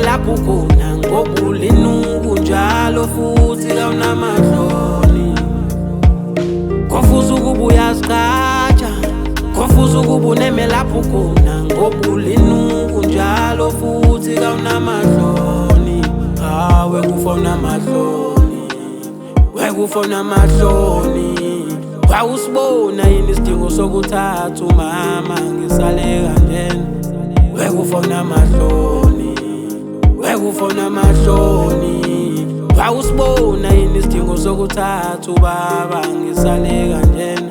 lapho khona ngobulinuku njalo futhi kawunamahloni. Konfuza ukuba uyaziqatsha, konfuza ukuba uneme lapho khona ngobulinuku njalo futhi kawunamahloni. Wekufa unamahloni, wekufa unamahloni. Wawusibona yini isidingo sokuthatha umama ngisale kanjena? Wekufa unamahloni, wekufa unamahloni. Wawusibona yini isidingo sokuthatha ubaba ngisale kanjena?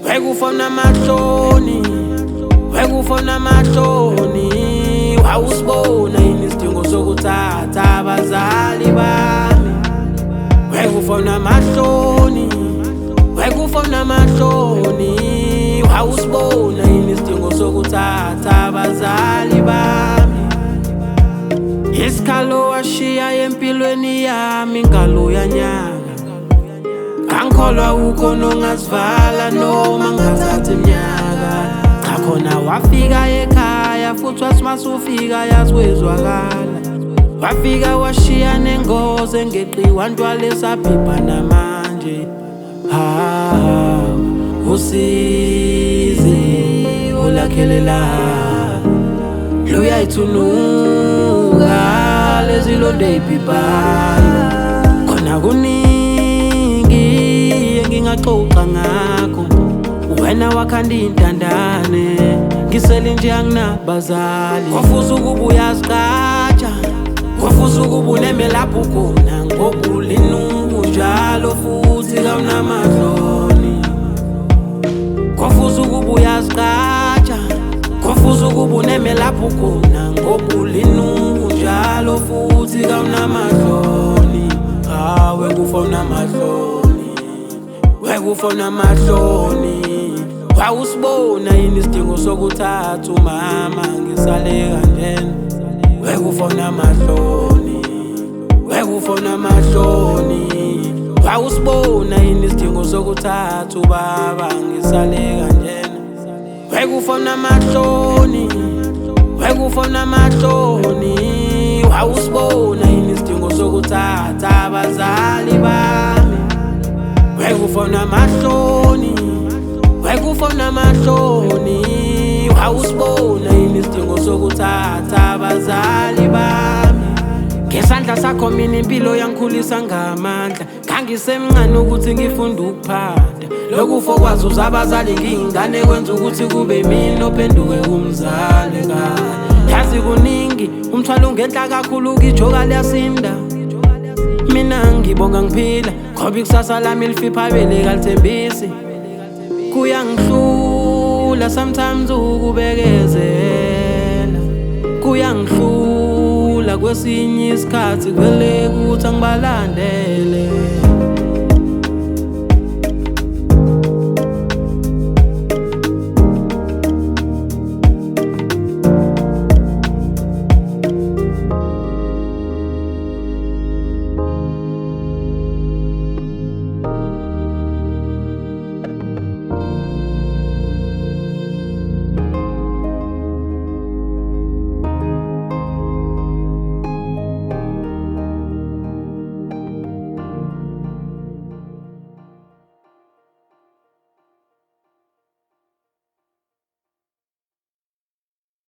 Wekufa unamahloni, wekufa unamahloni. Wawusibona yini isidingo sokuthatha abazali bami? Wekufa unamahloni, wekufa unamahloni. Wawusibona yini isidingo sokuthatha abazali bami? Isikhalo washiya empilweni yami ngalo yanyaka. Angikholwa ukhona ongazivala noma ngathatha iminyaka. Cha khona wafika ekhaya futhi wathi masufika yazwezwakala. Wafika washiya nengozi engeqiwa ntwala esabhibha namanje. Usizi ulakhelela luyayithunuka lezilonde ey'bhibhayo. Khona kuningi engingaxoxa ngakho, wena wakhanda intandane ngisele nje anginabazali. Konfuza ukuba uyaziqatsha, konfuza ukuba uneme lapho khona ngobulinuku njalo futhi kawunamahloni. Konfuza ukuba uyaziqatsha, konfuza ukuba uneme lapho khona ngobulinuku njalo futhi kawunamahloni. Wekufa unamahloni, wekufa unamahloni. Wawusibona yini isidingo sokuthatha umama ngisale kanjena? Wekufa unamahloni, wekufa unamahloni. Wawusibona yini isidingo sokuthatha ubaba ngisale kanjena? Wekufa unamahloni, wekufa unamahloni. Wawusibona yini isidingo sokuthatha abazali bami? Wekufa unamahloni, wekufa unamahloni. Wawusibona yini isidingo sokuthatha abazali bami? Ngesandla sakho mina impilo yangikhulisa ngamandla. Ngangisemncane ukuthi ngifunde ukuphanda. Lokufo kwazi uzabazali ngiyingane kwenza ukuthi kube mina ophenduke umzali ekhaya. Yazi kuningi umthwalo ungenhla kakhulu kijoka liyasinda. Mina ngibonga ngiphila ngoba ikusasa lami lifipha bele kalithembisi. Kuyangihlula sometimes ukubekezela, kuyangihlula kwesinye isikhathi kwele ukuthi angibalandele.